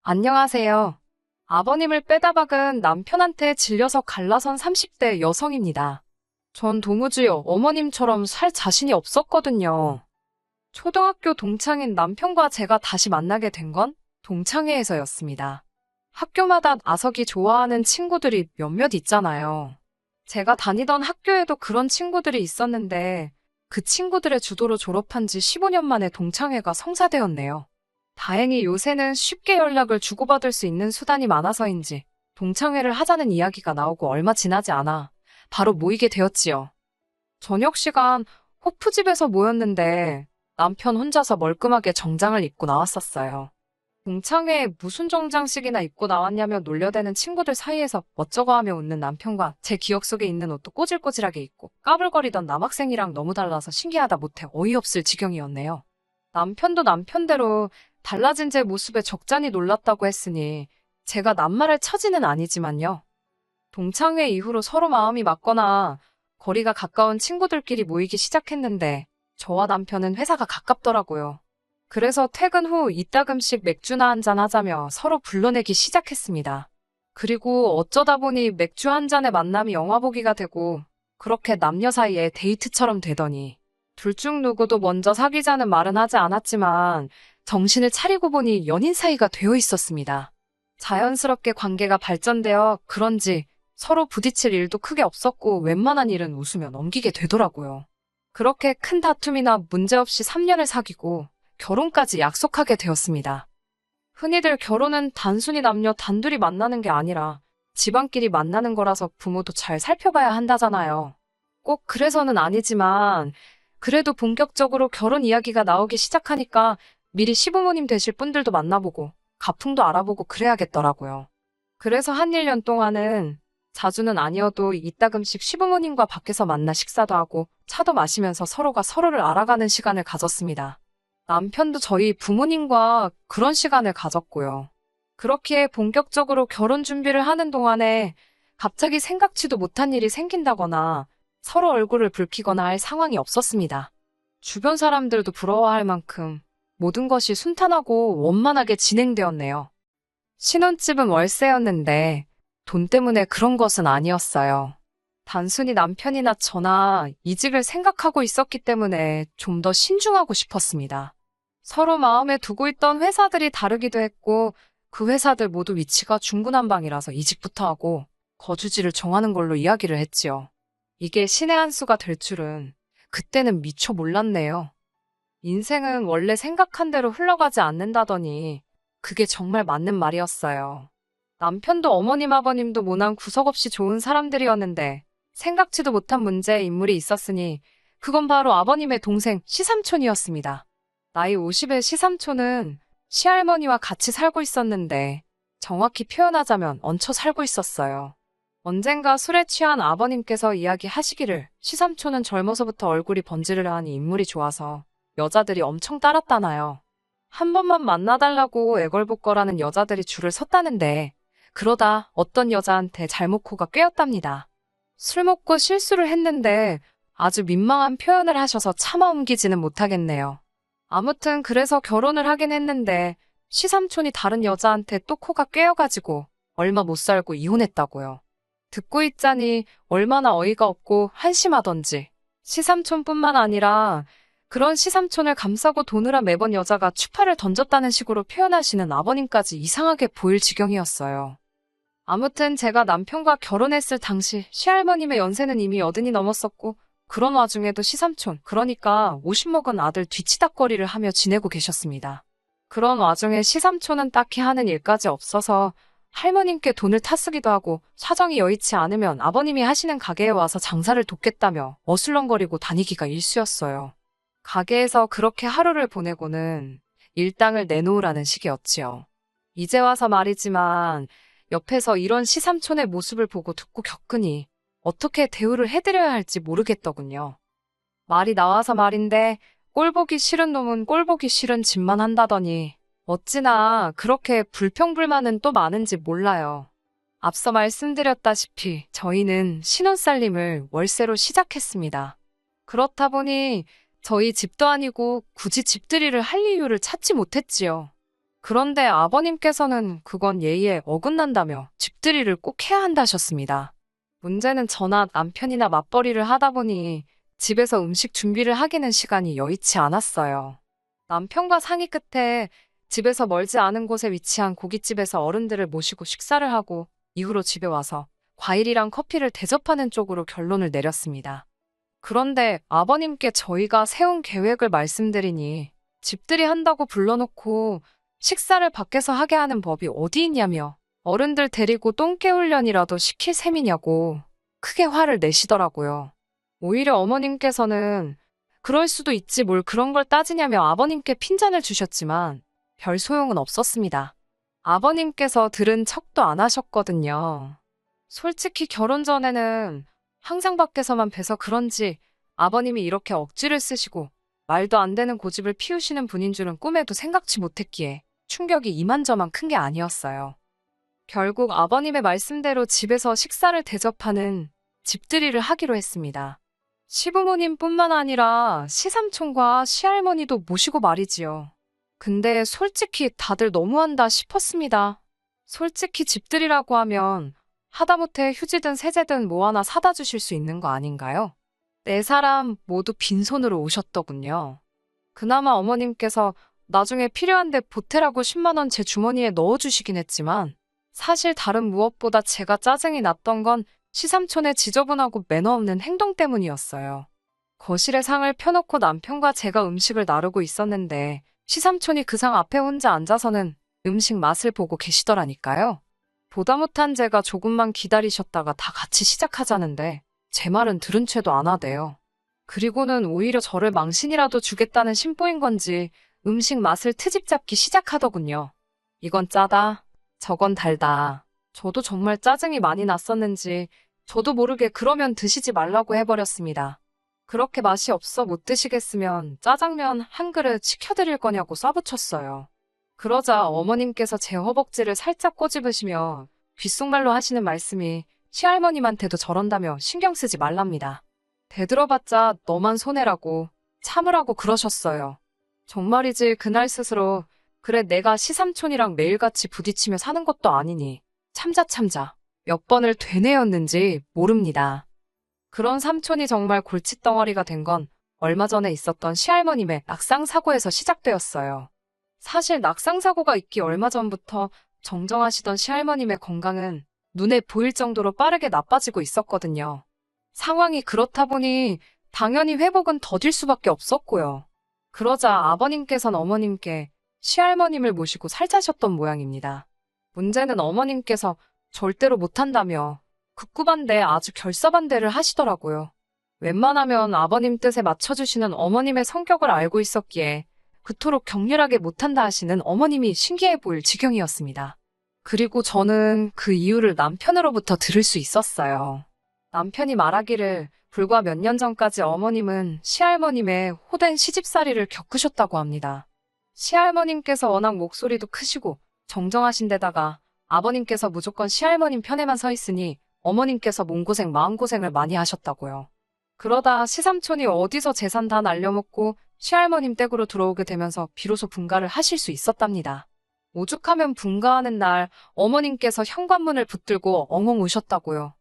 안녕하세요. 아버님을 빼다 박은 남편한테 질려서 갈라선 30대 여성입니다. 전 도무지 어머님처럼 살 자신이 없었거든요. 초등학교 동창인 남편과 제가 다시 만나게 된 건 동창회에서였습니다. 학교마다 아석이 좋아하는 친구들이 몇몇 있잖아요. 제가 다니던 학교에도 그런 친구들이 있었는데 그 친구들의 주도로 졸업한 지 15년 만에 동창회가 성사되었네요. 다행히 요새는 쉽게 연락을 주고받을 수 있는 수단이 많아서인지 동창회를 하자는 이야기가 나오고 얼마 지나지 않아 바로 모이게 되었지요. 저녁 시간 호프집에서 모였는데 남편 혼자서 멀끔하게 정장을 입고 나왔었어요. 동창회에 무슨 정장식이나 입고 나왔냐며 놀려대는 친구들 사이에서 멋쩍어 하며 웃는 남편과 제 기억 속에 있는 옷도 꼬질꼬질하게 입고 까불거리던 남학생이랑 너무 달라서 신기하다 못해 어이없을 지경이었네요. 남편도 남편대로 달라진 제 모습에 적잖이 놀랐다고 했으니 제가 낱말을 처지는 아니지만요. 동창회 이후로 서로 마음이 맞거나 거리가 가까운 친구들끼리 모이기 시작했는데 저와 남편은 회사가 가깝더라고요. 그래서 퇴근 후 이따금씩 맥주나 한잔 하자며 서로 불러내기 시작했습니다. 그리고 어쩌다 보니 맥주 한 잔의 만남이 영화 보기가 되고 그렇게 남녀 사이에 데이트처럼 되더니 둘 중 누구도 먼저 사귀자는 말은 하지 않았지만 정신을 차리고 보니 연인 사이가 되어 있었습니다. 자연스럽게 관계가 발전되어 그런지 서로 부딪힐 일도 크게 없었고 웬만한 일은 웃으며 넘기게 되더라고요. 그렇게 큰 다툼이나 문제 없이 3년을 사귀고 결혼까지 약속하게 되었습니다. 흔히들 결혼은 단순히 남녀 단둘이 만나는 게 아니라 집안끼리 만나는 거라서 부모도 잘 살펴봐야 한다잖아요. 꼭 그래서는 아니지만 그래도 본격적으로 결혼 이야기가 나오기 시작하니까 미리 시부모님 되실 분들도 만나보고 가풍도 알아보고 그래야겠더라고요. 그래서 한 1년 동안은 자주는 아니어도 이따금씩 시부모님과 밖에서 만나 식사도 하고 차도 마시면서 서로가 서로를 알아가는 시간을 가졌습니다. 남편도 저희 부모님과 그런 시간을 가졌고요. 그렇게 본격적으로 결혼 준비를 하는 동안에 갑자기 생각지도 못한 일이 생긴다거나 서로 얼굴을 붉히거나 할 상황이 없었습니다. 주변 사람들도 부러워할 만큼 모든 것이 순탄하고 원만하게 진행되었네요. 신혼집은 월세였는데 돈 때문에 그런 것은 아니었어요. 단순히 남편이나 저나 이직을 생각하고 있었기 때문에 좀 더 신중하고 싶었습니다. 서로 마음에 두고 있던 회사들이 다르기도 했고 그 회사들 모두 위치가 중구난방이라서 이직부터 하고 거주지를 정하는 걸로 이야기를 했지요. 이게 신의 한 수가 될 줄은 그때는 미처 몰랐네요. 인생은 원래 생각한 대로 흘러가지 않는다더니 그게 정말 맞는 말이었어요. 남편도 어머님 아버님도 모난 구석 없이 좋은 사람들이었는데 생각지도 못한 문제에 인물이 있었으니 그건 바로 아버님의 동생 시삼촌이었습니다. 나이 50의 시삼촌은 시할머니와 같이 살고 있었는데 정확히 표현하자면 얹혀 살고 있었어요. 언젠가 술에 취한 아버님께서 이야기하시기를 시삼촌은 젊어서부터 얼굴이 번지르르하니 인물이 좋아서 여자들이 엄청 따랐다나요. 한 번만 만나달라고 애걸복걸하는 여자들이 줄을 섰다는데 그러다 어떤 여자한테 잘못 코가 꿰었답니다. 술 먹고 실수를 했는데 아주 민망한 표현을 하셔서 차마 옮기지는 못하겠네요. 아무튼 그래서 결혼을 하긴 했는데 시삼촌이 다른 여자한테 또 코가 꿰어가지고 얼마 못 살고 이혼했다고요. 듣고 있자니 얼마나 어이가 없고 한심하던지 시삼촌뿐만 아니라 그런 시삼촌을 감싸고 도느라 매번 여자가 추파를 던졌다는 식으로 표현하시는 아버님까지 이상하게 보일 지경이었어요. 아무튼 제가 남편과 결혼했을 당시 시할머님의 연세는 이미 80이 넘었었고 그런 와중에도 시삼촌, 그러니까 50 먹은 아들 뒤치다꺼리를 하며 지내고 계셨습니다. 그런 와중에 시삼촌은 딱히 하는 일까지 없어서 할머님께 돈을 타쓰기도 하고 사정이 여의치 않으면 아버님이 하시는 가게에 와서 장사를 돕겠다며 어슬렁거리고 다니기가 일쑤였어요. 가게에서 그렇게 하루를 보내고는 일당을 내놓으라는 식이었지요. 이제 와서 말이지만 옆에서 이런 시삼촌의 모습을 보고 듣고 겪으니 어떻게 대우를 해드려야 할지 모르겠더군요. 말이 나와서 말인데 꼴보기 싫은 놈은 꼴보기 싫은 짓만 한다더니 어찌나 그렇게 불평불만은 또 많은지 몰라요. 앞서 말씀드렸다시피 저희는 신혼살림을 월세로 시작했습니다. 그렇다 보니 저희 집도 아니고 굳이 집들이를 할 이유를 찾지 못했지요. 그런데 아버님께서는 그건 예의에 어긋난다며 집들이를 꼭 해야 한다셨습니다. 문제는 저나 남편이나 맞벌이를 하다 보니 집에서 음식 준비를 하기는 시간이 여의치 않았어요. 남편과 상의 끝에 집에서 멀지 않은 곳에 위치한 고깃집에서 어른들을 모시고 식사를 하고 이후로 집에 와서 과일이랑 커피를 대접하는 쪽으로 결론을 내렸습니다. 그런데 아버님께 저희가 세운 계획을 말씀드리니 집들이 한다고 불러놓고 식사를 밖에서 하게 하는 법이 어디 있냐며 어른들 데리고 똥개 훈련이라도 시킬 셈이냐고 크게 화를 내시더라고요. 오히려 어머님께서는 그럴 수도 있지 뭘 그런 걸 따지냐며 아버님께 핀잔을 주셨지만 별 소용은 없었습니다. 아버님께서 들은 척도 안 하셨거든요. 솔직히 결혼 전에는 항상 밖에서만 뵈서 그런지 아버님이 이렇게 억지를 쓰시고 말도 안 되는 고집을 피우시는 분인 줄은 꿈에도 생각지 못했기에 충격이 이만저만 큰 게 아니었어요. 결국 아버님의 말씀대로 집에서 식사를 대접하는 집들이를 하기로 했습니다. 시부모님뿐만 아니라 시삼촌과 시할머니도 모시고 말이지요. 근데 솔직히 다들 너무한다 싶었습니다. 솔직히 집들이라고 하면 하다못해 휴지든 세제든 뭐 하나 사다 주실 수 있는 거 아닌가요? 네 사람 모두 빈손으로 오셨더군요. 그나마 어머님께서 나중에 필요한데 보태라고 10만 원 제 주머니에 넣어주시긴 했지만 사실 다른 무엇보다 제가 짜증이 났던 건 시삼촌의 지저분하고 매너 없는 행동 때문이었어요. 거실에 상을 펴놓고 남편과 제가 음식을 나르고 있었는데 시삼촌이 그 상 앞에 혼자 앉아서는 음식 맛을 보고 계시더라니까요. 보다 못한 제가 조금만 기다리셨다가 다 같이 시작하자는데 제 말은 들은 채도 안 하대요. 그리고는 오히려 저를 망신이라도 주겠다는 심보인 건지 음식 맛을 트집 잡기 시작하더군요. 이건 짜다, 저건 달다. 저도 정말 짜증이 많이 났었는지 저도 모르게 그러면 드시지 말라고 해버렸습니다. 그렇게 맛이 없어 못 드시겠으면 짜장면 한 그릇 시켜드릴 거냐고 쏴붙였어요. 그러자 어머님께서 제 허벅지를 살짝 꼬집으시며 귓속말로 하시는 말씀이 시할머님한테도 저런다며 신경 쓰지 말랍니다. 대들어봤자 너만 손해라고 참으라고 그러셨어요. 정말이지 그날 스스로 그래 내가 시삼촌이랑 매일같이 부딪히며 사는 것도 아니니 참자 몇 번을 되뇌었는지 모릅니다. 그런 삼촌이 정말 골칫덩어리가 된 건 얼마 전에 있었던 시할머님의 낙상사고에서 시작되었어요. 사실 낙상사고가 있기 얼마 전부터 정정하시던 시할머님의 건강은 눈에 보일 정도로 빠르게 나빠지고 있었거든요. 상황이 그렇다 보니 당연히 회복은 더딜 수밖에 없었고요. 그러자 아버님께서는 어머님께 시할머님을 모시고 살자셨던 모양입니다. 문제는 어머님께서 절대로 못한다며 극구반대 아주 결사반대를 하시더라고요. 웬만하면 아버님 뜻에 맞춰주시는 어머님의 성격을 알고 있었기에 그토록 격렬하게 못한다 하시는 어머님이 신기해 보일 지경이었습니다. 그리고 저는 그 이유를 남편으로부터 들을 수 있었어요. 남편이 말하기를 불과 몇 년 전까지 어머님은 시할머님의 호된 시집살이를 겪으셨다고 합니다. 시할머님께서 워낙 목소리도 크시고 정정하신 데다가 아버님께서 무조건 시할머님 편에만 서 있으니 어머님께서 몸고생 마음고생을 많이 하셨다고요. 그러다 시삼촌이 어디서 재산 다 날려먹고 시할머님 댁으로 들어오게 되면서 비로소 분가를 하실 수 있었답니다. 오죽하면 분가하는 날 어머님께서 현관문을 붙들고 엉엉 우셨다고요.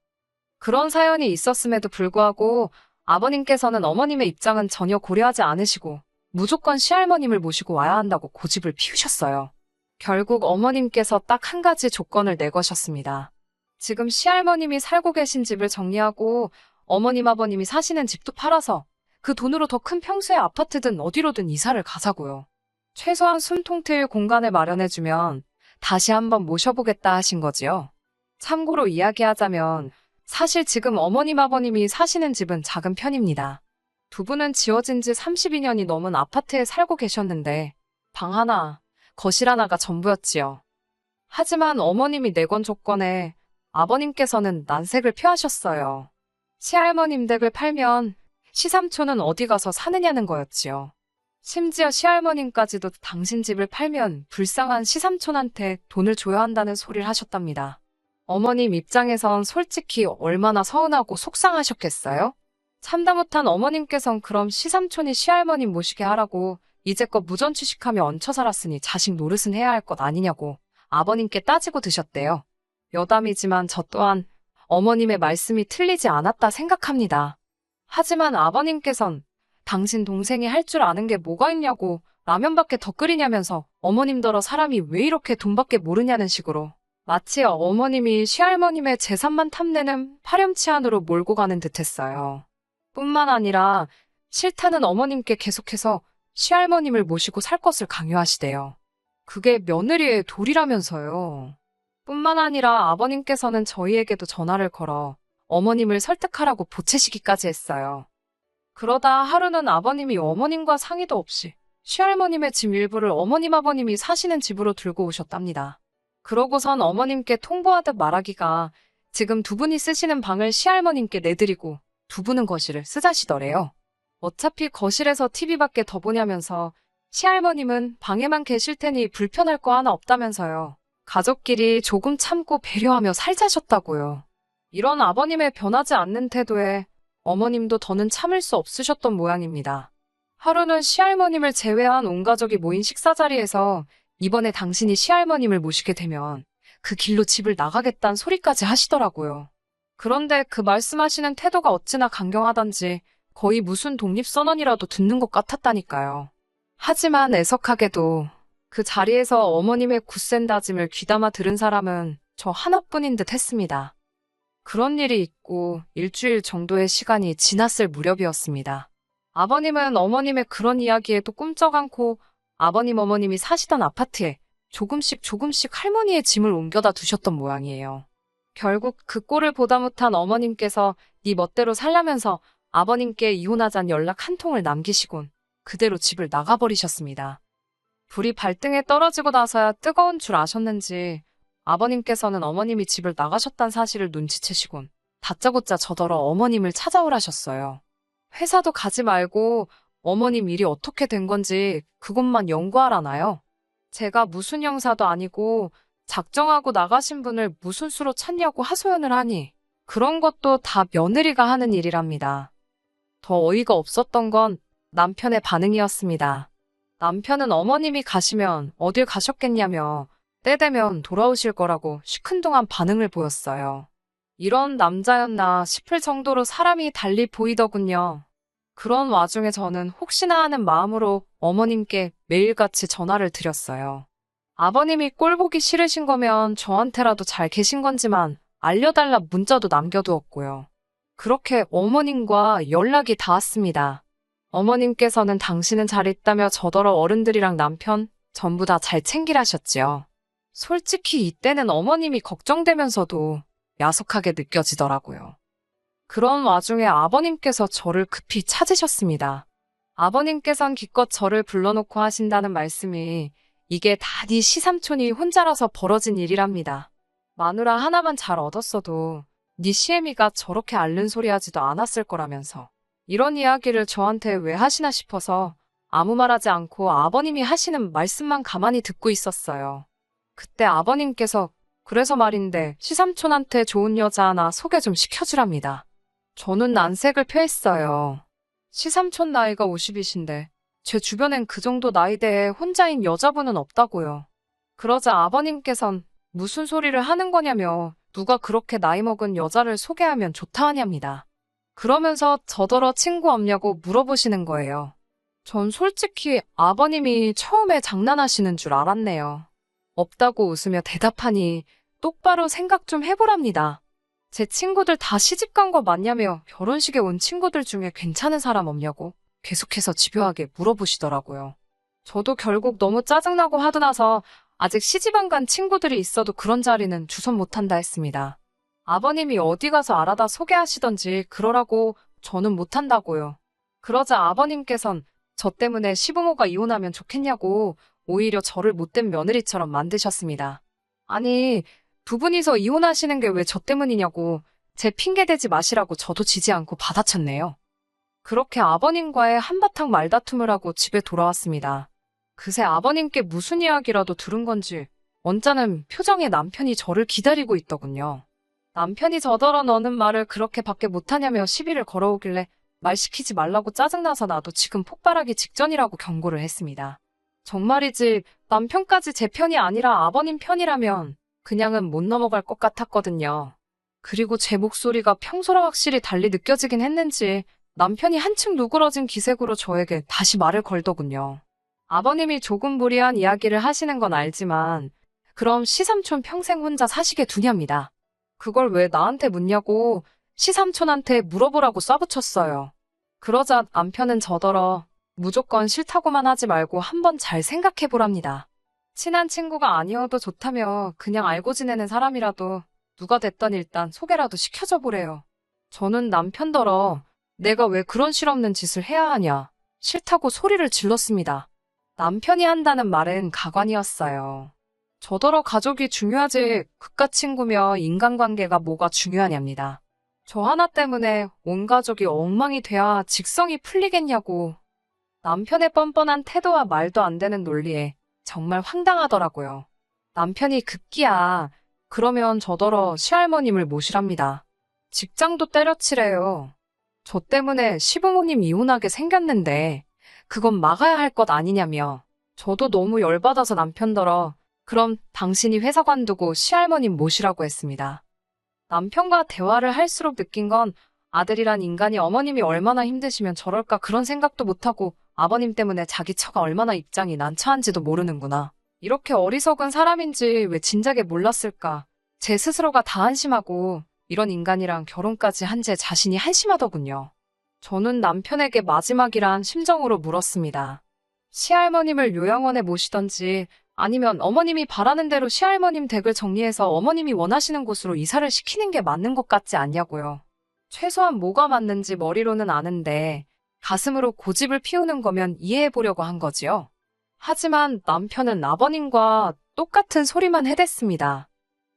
그런 사연이 있었음에도 불구하고 아버님께서는 어머님의 입장은 전혀 고려하지 않으시고 무조건 시할머님을 모시고 와야 한다고 고집을 피우셨어요. 결국 어머님께서 딱 한 가지 조건을 내거셨습니다. 지금 시할머님이 살고 계신 집을 정리하고 어머님 아버님이 사시는 집도 팔아서 그 돈으로 더 큰 평수의 아파트든 어디로든 이사를 가자고요. 최소한 숨통 트일 공간을 마련해주면 다시 한번 모셔보겠다 하신 거지요. 참고로 이야기하자면 사실 지금 어머님 아버님이 사시는 집은 작은 편입니다. 두 분은 지어진 지 32년이 넘은 아파트에 살고 계셨는데 방 하나, 거실 하나가 전부였지요. 하지만 어머님이 내건 조건에 아버님께서는 난색을 표하셨어요. 시할머님 댁을 팔면 시삼촌은 어디 가서 사느냐는 거였지요. 심지어 시할머님까지도 당신 집을 팔면 불쌍한 시삼촌한테 돈을 줘야 한다는 소리를 하셨답니다. 어머님 입장에선 솔직히 얼마나 서운하고 속상하셨겠어요? 참다 못한 어머님께선 그럼 시삼촌이 시할머님 모시게 하라고 이제껏 무전취식하며 얹혀 살았으니 자식 노릇은 해야 할 것 아니냐고 아버님께 따지고 드셨대요. 여담이지만 저 또한 어머님의 말씀이 틀리지 않았다 생각합니다. 하지만 아버님께선 당신 동생이 할 줄 아는 게 뭐가 있냐고 라면밖에 더 끓이냐면서 어머님더러 사람이 왜 이렇게 돈밖에 모르냐는 식으로 마치 어머님이 시할머님의 재산만 탐내는 파렴치한으로 몰고 가는 듯했어요. 뿐만 아니라 싫다는 어머님께 계속해서 시할머님을 모시고 살 것을 강요하시대요. 그게 며느리의 도리라면서요. 뿐만 아니라 아버님께서는 저희에게도 전화를 걸어 어머님을 설득하라고 보채시기까지 했어요. 그러다 하루는 아버님이 어머님과 상의도 없이 시할머님의 짐 일부를 어머님 아버님이 사시는 집으로 들고 오셨답니다. 그러고선 어머님께 통보하듯 말하기가 지금 두 분이 쓰시는 방을 시할머님께 내드리고 두 분은 거실을 쓰자시더래요. 어차피 거실에서 TV밖에 더 보냐면서 시할머님은 방에만 계실 테니 불편할 거 하나 없다면서요. 가족끼리 조금 참고 배려하며 살자셨다고요. 이런 아버님의 변하지 않는 태도에 어머님도 더는 참을 수 없으셨던 모양입니다. 하루는 시할머님을 제외한 온 가족이 모인 식사 자리에서 이번에 당신이 시할머님을 모시게 되면 그 길로 집을 나가겠다는 소리까지 하시더라고요. 그런데 그 말씀하시는 태도가 어찌나 강경하던지 거의 무슨 독립선언이라도 듣는 것 같았다니까요. 하지만 애석하게도 그 자리에서 어머님의 굳센 다짐을 귀담아 들은 사람은 저 하나뿐인 듯 했습니다. 그런 일이 있고 일주일 정도의 시간이 지났을 무렵이었습니다. 아버님은 어머님의 그런 이야기에도 꿈쩍 않고 아버님 어머님이 사시던 아파트에 조금씩 할머니의 짐을 옮겨다 두셨던 모양이에요. 결국 그 꼴을 보다 못한 어머님께서 네 멋대로 살라면서 아버님께 이혼하자는 연락 한 통을 남기시곤 그대로 집을 나가버리셨습니다. 불이 발등에 떨어지고 나서야 뜨거운 줄 아셨는지 아버님께서는 어머님이 집을 나가셨다는 사실을 눈치채시곤 다짜고짜 저더러 어머님을 찾아오라셨어요. 회사도 가지 말고 어머님 일이 어떻게 된 건지 그것만 연구하라나요? 제가 무슨 형사도 아니고 작정하고 나가신 분을 무슨 수로 찾냐고 하소연을 하니 그런 것도 다 며느리가 하는 일이랍니다. 더 어이가 없었던 건 남편의 반응이었습니다. 남편은 어머님이 가시면 어딜 가셨겠냐며 때 되면 돌아오실 거라고 시큰둥한 반응을 보였어요. 이런 남자였나 싶을 정도로 사람이 달리 보이더군요. 그런 와중에 저는 혹시나 하는 마음으로 어머님께 매일같이 전화를 드렸어요. 아버님이 꼴 보기 싫으신 거면 저한테라도 잘 계신 건지만 알려달라 문자도 남겨두었고요. 그렇게 어머님과 연락이 닿았습니다. 어머님께서는 당신은 잘 있다며 저더러 어른들이랑 남편 전부 다 잘 챙기라셨지요. 솔직히 이때는 어머님이 걱정되면서도 야속하게 느껴지더라고요. 그런 와중에 아버님께서 저를 급히 찾으셨습니다. 아버님께선 기껏 저를 불러놓고 하신다는 말씀이 이게 다 네 시삼촌이 혼자라서 벌어진 일이랍니다. 마누라 하나만 잘 얻었어도 네 시애미가 저렇게 앓는 소리 하지도 않았을 거라면서 이런 이야기를 저한테 왜 하시나 싶어서 아무 말하지 않고 아버님이 하시는 말씀만 가만히 듣고 있었어요. 그때 아버님께서 그래서 말인데 시삼촌한테 좋은 여자 하나 소개 좀 시켜주랍니다. 저는 난색을 표했어요. 시삼촌 나이가 50이신데 제 주변엔 그 정도 나이대에 혼자인 여자분은 없다고요. 그러자 아버님께선 무슨 소리를 하는 거냐며 누가 그렇게 나이 먹은 여자를 소개하면 좋다 하냐입니다. 그러면서 저더러 친구 없냐고 물어보시는 거예요. 전 솔직히 아버님이 처음에 장난하시는 줄 알았네요. 없다고 웃으며 대답하니 똑바로 생각 좀 해보랍니다. 제 친구들 다 시집간 거 맞냐며 결혼식에 온 친구들 중에 괜찮은 사람 없냐고 계속해서 집요하게 물어보시더라고요. 저도 결국 너무 짜증나고 하도 나서 아직 시집 안 간 친구들이 있어도 그런 자리는 주선 못한다 했습니다. 아버님이 어디 가서 알아다 소개하시던지 그러라고 저는 못한다고요. 그러자 아버님께선 저 때문에 시부모가 이혼하면 좋겠냐고 오히려 저를 못된 며느리처럼 만드셨습니다. 아니, 두 분이서 이혼하시는 게 왜 저 때문이냐고 제 핑계대지 마시라고 저도 지지 않고 받아쳤네요. 그렇게 아버님과의 한바탕 말다툼을 하고 집에 돌아왔습니다. 그새 아버님께 무슨 이야기라도 들은 건지 언짢은 표정의 남편이 저를 기다리고 있더군요. 남편이 저더러 너는 말을 그렇게 밖에 못하냐며 시비를 걸어오길래 말 시키지 말라고 짜증나서 나도 지금 폭발하기 직전이라고 경고를 했습니다. 정말이지 남편까지 제 편이 아니라 아버님 편이라면 그냥은 못 넘어갈 것 같았거든요. 그리고 제 목소리가 평소랑 확실히 달리 느껴지긴 했는지 남편이 한층 누그러진 기색으로 저에게 다시 말을 걸더군요. 아버님이 조금 무리한 이야기를 하시는 건 알지만 그럼 시삼촌 평생 혼자 사시게 두냐입니다. 그걸 왜 나한테 묻냐고 시삼촌한테 물어보라고 쏴붙였어요. 그러자 남편은 저더러 무조건 싫다고만 하지 말고 한번 잘 생각해보랍니다. 친한 친구가 아니어도 좋다며 그냥 알고 지내는 사람이라도 누가 됐던 일단 소개라도 시켜줘 보래요. 저는 남편더러 내가 왜 그런 실없는 짓을 해야 하냐 싫다고 소리를 질렀습니다. 남편이 한다는 말은 가관이었어요. 저더러 가족이 중요하지 그깟 친구며 인간관계가 뭐가 중요하냐입니다. 저 하나 때문에 온 가족이 엉망이 돼야 직성이 풀리겠냐고. 남편의 뻔뻔한 태도와 말도 안 되는 논리에 정말 황당하더라고요. 남편이 급기야 그러면 저더러 시할머님을 모시랍니다. 직장도 때려치래요. 저 때문에 시부모님 이혼하게 생겼는데 그건 막아야 할 것 아니냐며. 저도 너무 열받아서 남편더러 그럼 당신이 회사 관두고 시할머님 모시라고 했습니다. 남편과 대화를 할수록 느낀 건 아들이란 인간이 어머님이 얼마나 힘드시면 저럴까 그런 생각도 못하고 아버님 때문에 자기 처가 얼마나 입장이 난처한지도 모르는구나. 이렇게 어리석은 사람인지 왜 진작에 몰랐을까. 제 스스로가 다 한심하고 이런 인간이랑 결혼까지 한 제 자신이 한심하더군요. 저는 남편에게 마지막이란 심정으로 물었습니다. 시할머님을 요양원에 모시던지 아니면 어머님이 바라는 대로 시할머님 댁을 정리해서 어머님이 원하시는 곳으로 이사를 시키는 게 맞는 것 같지 않냐고요. 최소한 뭐가 맞는지 머리로는 아는데 가슴으로 고집을 피우는 거면 이해해보려고 한 거지요. 하지만 남편은 아버님과 똑같은 소리만 해댔습니다.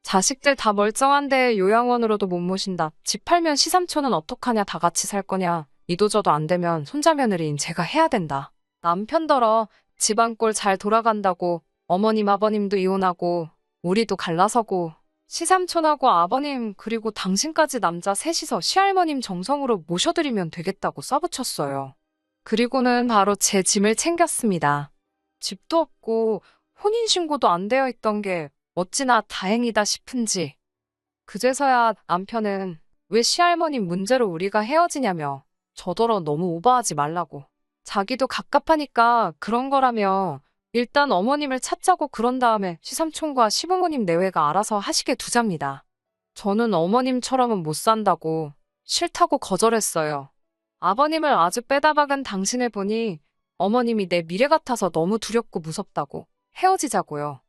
자식들 다 멀쩡한데 요양원으로도 못 모신다. 집 팔면 시삼촌은 어떡하냐 다 같이 살 거냐. 이도저도 안 되면 손자 며느리인 제가 해야 된다. 남편더러 집안꼴 잘 돌아간다고 어머님 아버님도 이혼하고 우리도 갈라서고 시삼촌하고 아버님 그리고 당신까지 남자 셋이서 시할머님 정성으로 모셔드리면 되겠다고 쏴붙였어요. 그리고는 바로 제 짐을 챙겼습니다. 집도 없고 혼인신고도 안 되어 있던 게 어찌나 다행이다 싶은지. 그제서야 남편은 왜 시할머님 문제로 우리가 헤어지냐며 저더러 너무 오버하지 말라고. 자기도 갑갑하니까 그런 거라며 일단 어머님을 찾자고 그런 다음에 시삼촌과 시부모님 내외가 알아서 하시게 두잡니다. 저는 어머님처럼은 못 산다고 싫다고 거절했어요. 아버님을 아주 빼다 박은 당신을 보니 어머님이 내 미래 같아서 너무 두렵고 무섭다고 헤어지자고요.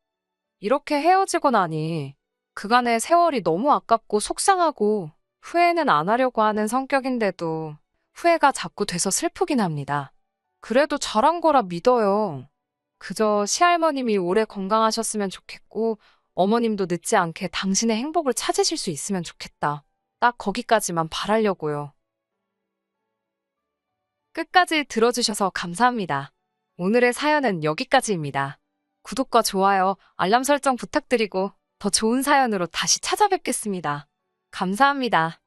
이렇게 헤어지고 나니 그간의 세월이 너무 아깝고 속상하고 후회는 안 하려고 하는 성격인데도 후회가 자꾸 돼서 슬프긴 합니다. 그래도 잘한 거라 믿어요. 그저 시할머님이 오래 건강하셨으면 좋겠고 어머님도 늦지 않게 당신의 행복을 찾으실 수 있으면 좋겠다. 딱 거기까지만 바라려고요. 끝까지 들어주셔서 감사합니다. 오늘의 사연은 여기까지입니다. 구독과 좋아요, 알람 설정 부탁드리고 더 좋은 사연으로 다시 찾아뵙겠습니다. 감사합니다.